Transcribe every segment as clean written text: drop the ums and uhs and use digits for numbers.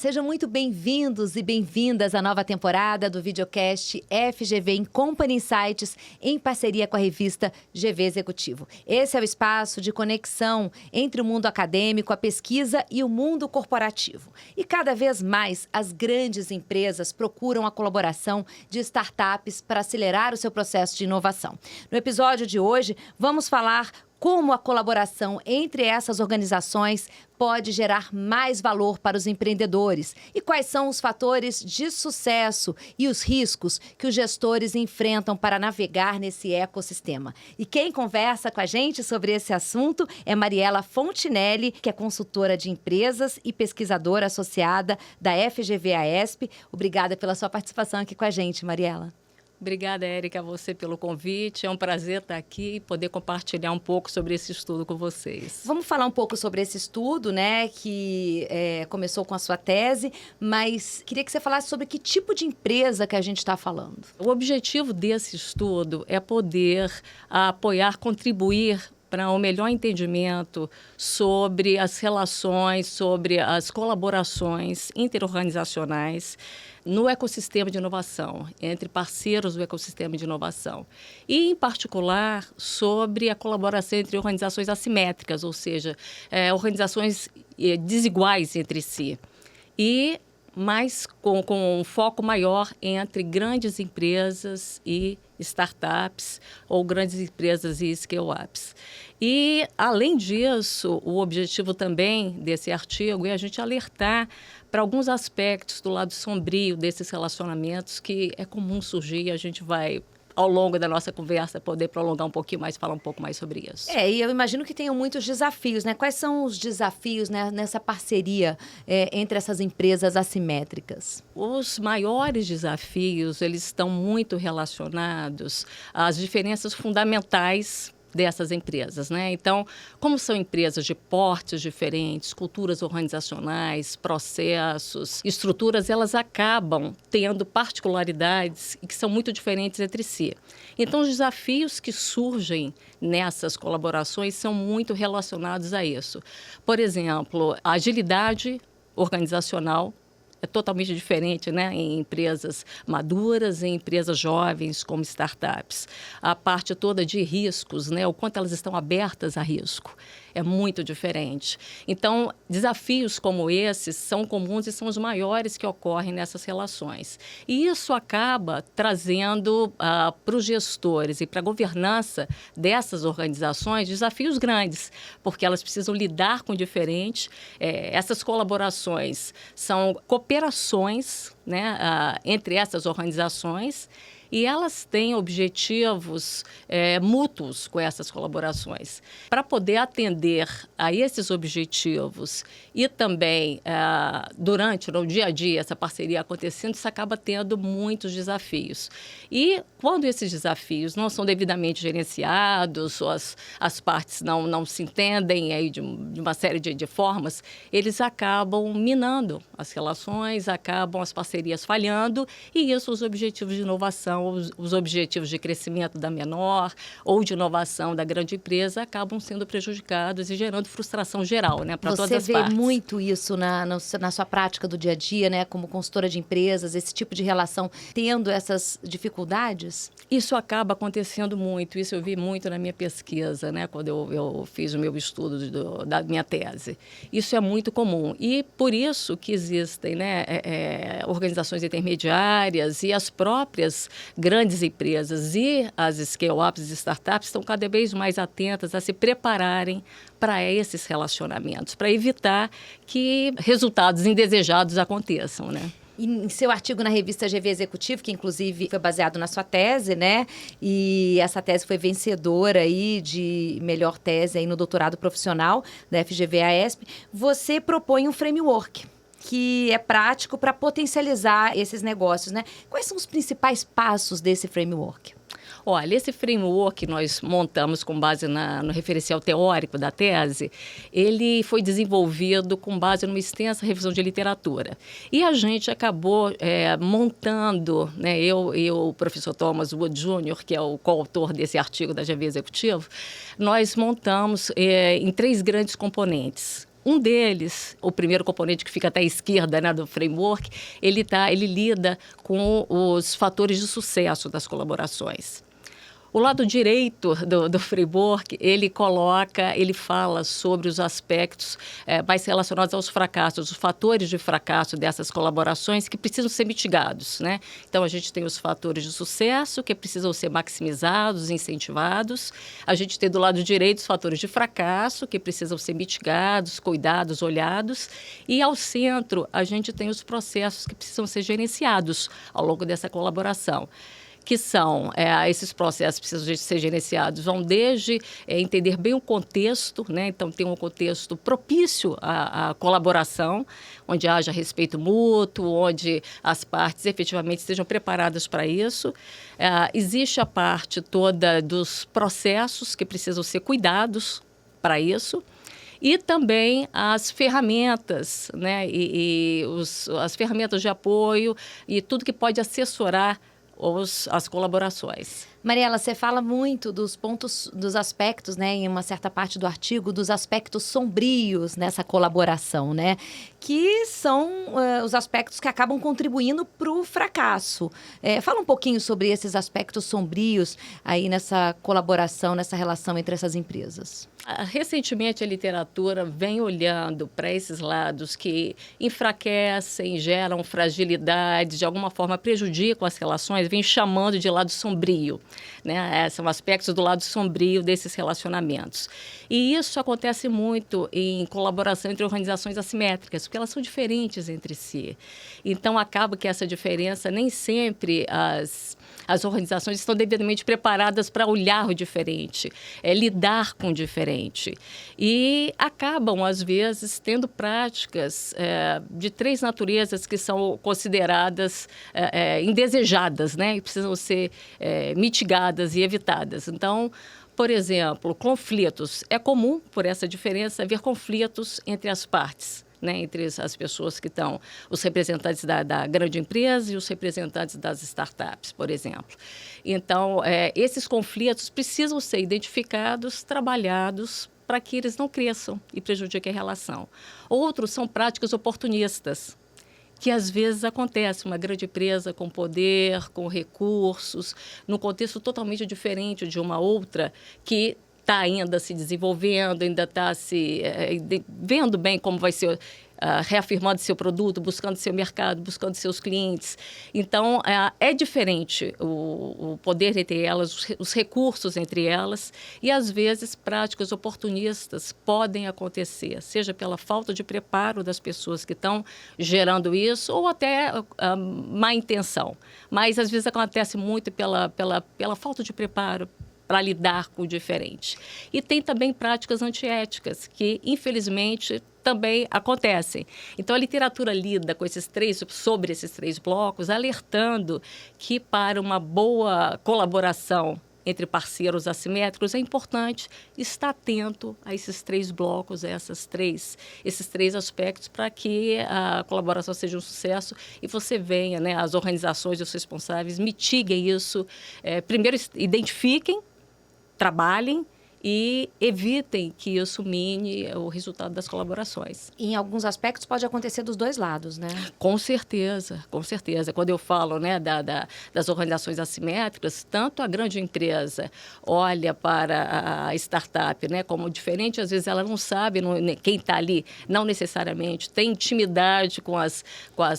sejam muito bem-vindos e bem-vindas à nova temporada do videocast FGV em Company Insights, em parceria com a revista GV Executivo. Esse é o espaço de conexão entre o mundo acadêmico, a pesquisa e o mundo corporativo. E cada vez mais as grandes empresas procuram a colaboração de startups para acelerar o seu processo de inovação. No episódio de hoje, vamos falar como a colaboração entre essas organizações pode gerar mais valor para os empreendedores e quais são os fatores de sucesso e os riscos que os gestores enfrentam para navegar nesse ecossistema. E quem conversa com a gente sobre esse assunto é Mariela Fontinelli, que é consultora de empresas e pesquisadora associada da FGV-AESP. Obrigada pela sua participação aqui com a gente, Mariela. Obrigada, Érica, a você pelo convite. É um prazer estar aqui e poder compartilhar um pouco sobre esse estudo com vocês. Vamos falar um pouco sobre esse estudo, né, que começou com a sua tese, mas queria que você falasse sobre que tipo de empresa que a gente está falando. O objetivo desse estudo é poder apoiar, contribuir para um melhor entendimento sobre as relações, sobre as colaborações interorganizacionais no ecossistema de inovação, entre parceiros do ecossistema de inovação. E, em particular, sobre a colaboração entre organizações assimétricas, ou seja, organizações desiguais entre si. E mas com um foco maior entre grandes empresas e startups ou grandes empresas e scale-ups. E, além disso, o objetivo também desse artigo é a gente alertar para alguns aspectos do lado sombrio desses relacionamentos que é comum surgir e a gente vai, ao longo da nossa conversa, poder prolongar um pouquinho mais, falar um pouco mais sobre isso. E eu imagino que tenham muitos desafios, né? Quais são os desafios, né, nessa parceria entre essas empresas assimétricas? Os maiores desafios, eles estão muito relacionados às diferenças fundamentais dessas empresas, né? Então, como são empresas de portes diferentes, culturas organizacionais, processos, estruturas, elas acabam tendo particularidades que são muito diferentes entre si. Então, os desafios que surgem nessas colaborações são muito relacionados a isso. Por exemplo, a agilidade organizacional é totalmente diferente, né, em empresas maduras, em empresas jovens, como startups. A parte toda de riscos, né, o quanto elas estão abertas a risco, é muito diferente. Então, desafios como esses são comuns e são os maiores que ocorrem nessas relações. E isso acaba trazendo para os gestores e para a governança dessas organizações desafios grandes, porque elas precisam lidar com o diferente. Essas colaborações são cooperações, né, entre essas organizações, e elas têm objetivos mútuos com essas colaborações. Para poder atender a esses objetivos e também durante no dia a dia essa parceria acontecendo, isso acaba tendo muitos desafios. E quando esses desafios não são devidamente gerenciados, ou as partes não se entendem aí de uma série de formas, eles acabam minando as relações, acabam as parcerias falhando, e isso os objetivos de inovação, os objetivos de crescimento da menor ou de inovação da grande empresa acabam sendo prejudicados e gerando frustração geral, né, para todas as partes. Você vê muito isso na sua prática do dia a dia, né, como consultora de empresas, esse tipo de relação tendo essas dificuldades? Isso acaba acontecendo muito, isso eu vi muito na minha pesquisa, né, quando eu fiz o meu estudo da minha tese. Isso é muito comum e por isso que existem, né, organizações intermediárias e as próprias grandes empresas e as scale-ups e startups estão cada vez mais atentas a se prepararem para esses relacionamentos, para evitar que resultados indesejados aconteçam, né? Em seu artigo na revista GV Executivo, que inclusive foi baseado na sua tese, né? E essa tese foi vencedora aí de melhor tese aí no doutorado profissional da FGV-AESP, você propõe um framework que é prático para potencializar esses negócios, né? Quais são os principais passos desse framework? Olha, esse framework que nós montamos com base no referencial teórico da tese, ele foi desenvolvido com base numa extensa revisão de literatura. E a gente acabou montando, né, eu e o professor Thomas Wood Jr., que é o coautor desse artigo da GV Executivo, nós montamos em 3 grandes componentes. Um deles, o primeiro componente que fica até à esquerda, né, do framework, ele lida com os fatores de sucesso das colaborações. O lado direito do framework, ele fala sobre os aspectos mais relacionados aos fracassos, os fatores de fracasso dessas colaborações que precisam ser mitigados, né? Então, a gente tem os fatores de sucesso que precisam ser maximizados, incentivados. A gente tem do lado direito os fatores de fracasso que precisam ser mitigados, cuidados, olhados. E ao centro, a gente tem os processos que precisam ser gerenciados ao longo dessa colaboração. Que são, esses processos precisam ser gerenciados, vão desde entender bem o contexto, né? Então, tem um contexto propício à colaboração, onde haja respeito mútuo, onde as partes efetivamente estejam preparadas para isso. Existe a parte toda dos processos que precisam ser cuidados para isso. E também as ferramentas, né? As ferramentas de apoio e tudo que pode assessorar as colaborações. Mariela, você fala muito dos pontos, dos aspectos, né, em uma certa parte do artigo, dos aspectos sombrios nessa colaboração, né, que são os aspectos que acabam contribuindo para o fracasso. Fala um pouquinho sobre esses aspectos sombrios aí nessa colaboração, nessa relação entre essas empresas. Recentemente, a literatura vem olhando para esses lados que enfraquecem, geram fragilidade, de alguma forma prejudicam as relações, vem chamando de lado sombrio, né? São aspectos do lado sombrio desses relacionamentos. E isso acontece muito em colaboração entre organizações assimétricas, porque elas são diferentes entre si. Então, acaba que essa diferença, nem sempre as organizações estão devidamente preparadas para olhar o diferente, lidar com o diferente. E acabam, às vezes, tendo práticas de três naturezas que são consideradas indesejadas, né? E precisam ser mitigadas e evitadas. Então, por exemplo, conflitos. É comum, por essa diferença, haver conflitos entre as partes. Né, entre as pessoas que estão, os representantes da grande empresa e os representantes das startups, por exemplo. Então, esses conflitos precisam ser identificados, trabalhados, para que eles não cresçam e prejudiquem a relação. Outros são práticas oportunistas, que às vezes acontece, uma grande empresa com poder, com recursos, num contexto totalmente diferente de uma outra, que está ainda se desenvolvendo, ainda está vendo bem como vai ser, reafirmando seu produto, buscando seu mercado, buscando seus clientes. Então, é diferente o poder entre elas, os recursos entre elas, e às vezes práticas oportunistas podem acontecer, seja pela falta de preparo das pessoas que estão gerando isso, ou até má intenção. Mas às vezes acontece muito pela falta de preparo para lidar com o diferente. E tem também práticas antiéticas, que, infelizmente, também acontecem. Então, a literatura lida com sobre esses três blocos, alertando que, para uma boa colaboração entre parceiros assimétricos, é importante estar atento a esses três blocos, esses três aspectos, para que a colaboração seja um sucesso e você venha, né, as organizações e os responsáveis mitiguem isso, primeiro identifiquem, trabalhem e evitem que isso mine o resultado das colaborações. Em alguns aspectos pode acontecer dos dois lados, né? Com certeza, com certeza. Quando eu falo, né, das organizações assimétricas, tanto a grande empresa olha para a startup, né, como diferente, às vezes ela não sabe, quem está ali não necessariamente tem intimidade com as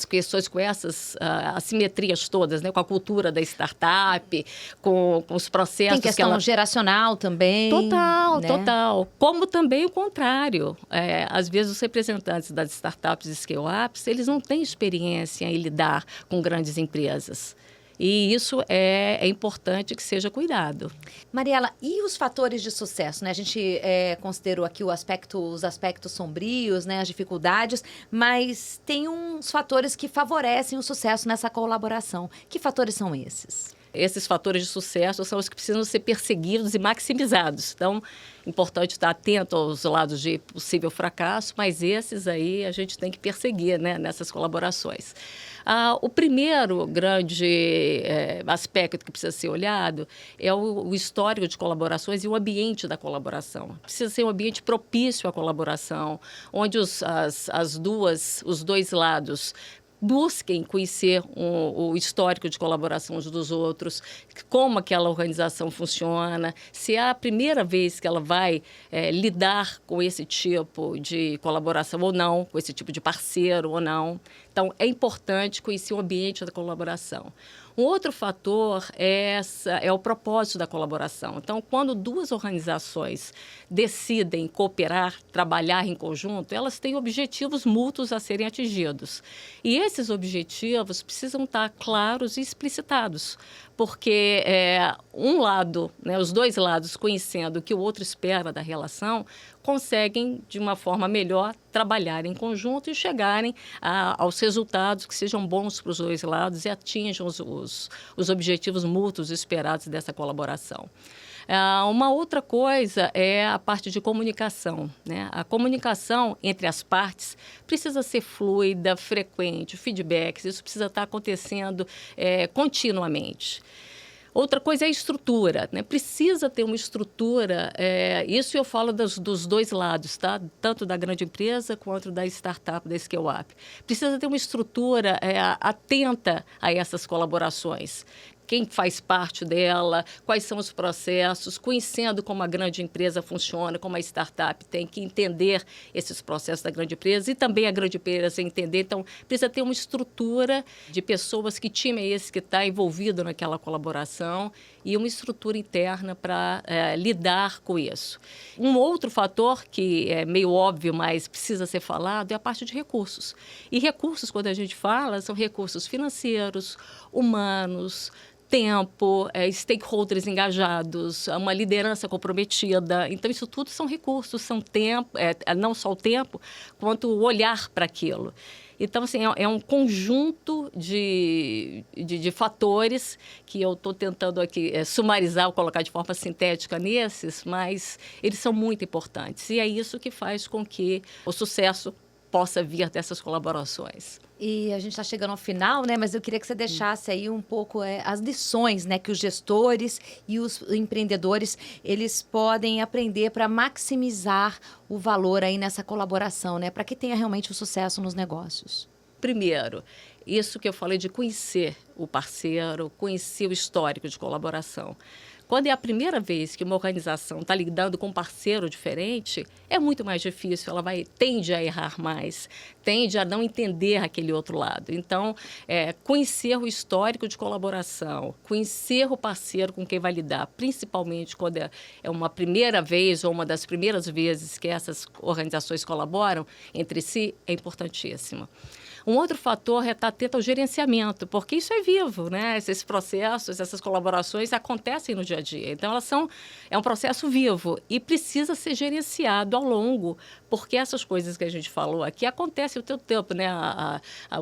questões, com essas assimetrias todas, né, com a cultura da startup, com os processos. Tem questão geracional também. Total, né? Total. Como também o contrário. Às vezes, os representantes das startups e scale-ups, eles não têm experiência em lidar com grandes empresas. E isso é importante que seja cuidado. Mariela, e os fatores de sucesso, né? A gente considerou aqui os aspectos sombrios, né? As dificuldades, mas tem uns fatores que favorecem o sucesso nessa colaboração. Que fatores são esses? Esses fatores de sucesso são os que precisam ser perseguidos e maximizados. Então, importante estar atento aos lados de possível fracasso, mas esses aí a gente tem que perseguir, né, nessas colaborações. O primeiro grande aspecto que precisa ser olhado é o histórico de colaborações e o ambiente da colaboração. Precisa ser um ambiente propício à colaboração, onde os dois lados busquem conhecer o histórico de colaboração uns dos outros, como aquela organização funciona, se é a primeira vez que ela vai lidar com esse tipo de colaboração ou não, com esse tipo de parceiro ou não. Então, é importante conhecer o ambiente da colaboração. Um outro fator é o propósito da colaboração. Então, quando duas organizações decidem cooperar, trabalhar em conjunto, elas têm objetivos mútuos a serem atingidos. E esses objetivos precisam estar claros e explicitados, porque um lado, né, os dois lados, conhecendo o que o outro espera da relação, conseguem, de uma forma melhor, trabalhar em conjunto e chegarem aos resultados que sejam bons para os dois lados e atinjam os objetivos mútuos esperados dessa colaboração. Uma outra coisa é a parte de comunicação, né? A comunicação entre as partes precisa ser fluida, frequente, feedbacks, isso precisa estar acontecendo continuamente. Outra coisa é a estrutura, né? Precisa ter uma estrutura, isso eu falo dos dois lados, tá? Tanto da grande empresa quanto da startup, da scale-up. Precisa ter uma estrutura atenta a essas colaborações. Quem faz parte dela, quais são os processos, conhecendo como a grande empresa funciona, como a startup tem que entender esses processos da grande empresa e também a grande empresa entender. Então, precisa ter uma estrutura de pessoas, que time é esse que está envolvido naquela colaboração e uma estrutura interna para lidar com isso. Um outro fator que é meio óbvio, mas precisa ser falado, é a parte de recursos. E recursos, quando a gente fala, são recursos financeiros, humanos, tempo, stakeholders engajados, uma liderança comprometida. Então, isso tudo são recursos, são tempo, não só o tempo, quanto o olhar para aquilo. Então, assim, é um conjunto de fatores que eu estou tentando aqui sumarizar ou colocar de forma sintética nesses, mas eles são muito importantes. E é isso que faz com que o sucesso possa vir dessas colaborações. E a gente está chegando ao final, né? Mas eu queria que você deixasse aí um pouco as lições, né? Que os gestores e os empreendedores, eles podem aprender para maximizar o valor aí nessa colaboração, né? Para que tenha realmente o sucesso nos negócios. Primeiro, isso que eu falei de conhecer o parceiro, conhecer o histórico de colaboração. Quando é a primeira vez que uma organização está lidando com um parceiro diferente, é muito mais difícil, ela tende a errar mais, tende a não entender aquele outro lado. Então, conhecer o histórico de colaboração, conhecer o parceiro com quem vai lidar, principalmente quando é uma primeira vez ou uma das primeiras vezes que essas organizações colaboram entre si, é importantíssimo. Um outro fator é estar atento ao gerenciamento, porque isso é vivo, né? Esses processos, essas colaborações acontecem no dia a dia. Então, é um processo vivo e precisa ser gerenciado ao longo, porque essas coisas que a gente falou aqui acontecem o tempo, né?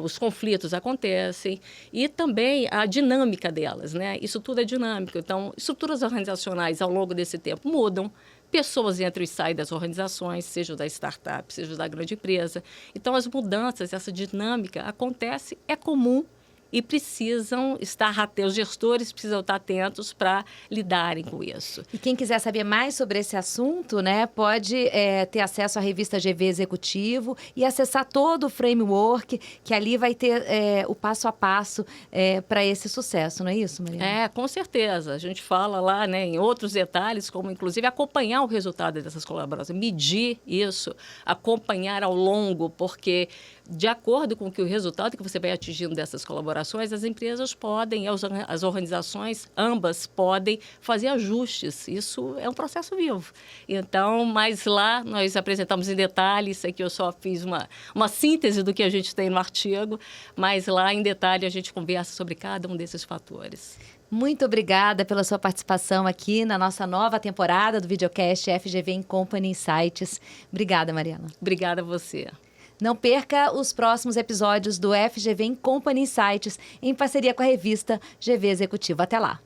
Os conflitos acontecem e também a dinâmica delas, né? Isso tudo é dinâmico. Então, estruturas organizacionais ao longo desse tempo mudam. Pessoas entram e saem das organizações, seja da startup, seja da grande empresa. Então, as mudanças, essa dinâmica acontece, é comum e precisam os gestores precisam estar atentos para lidarem com isso. E quem quiser saber mais sobre esse assunto, né, pode ter acesso à revista GV Executivo e acessar todo o framework, que ali vai ter o passo a passo para esse sucesso, não é isso, Mariana? Com certeza. A gente fala lá, né, em outros detalhes, como inclusive acompanhar o resultado dessas colaborações, medir isso, acompanhar ao longo, porque de acordo com o resultado que você vai atingindo dessas colaborações, as empresas podem, as organizações, ambas podem fazer ajustes. Isso é um processo vivo. Então, mas lá nós apresentamos em detalhes, aqui eu só fiz uma síntese do que a gente tem no artigo, mas lá em detalhe a gente conversa sobre cada um desses fatores. Muito obrigada pela sua participação aqui na nossa nova temporada do videocast FGV Company Insights. Obrigada, Mariana. Obrigada a você. Não perca os próximos episódios do FGV Company Insights em parceria com a revista GV Executivo. Até lá!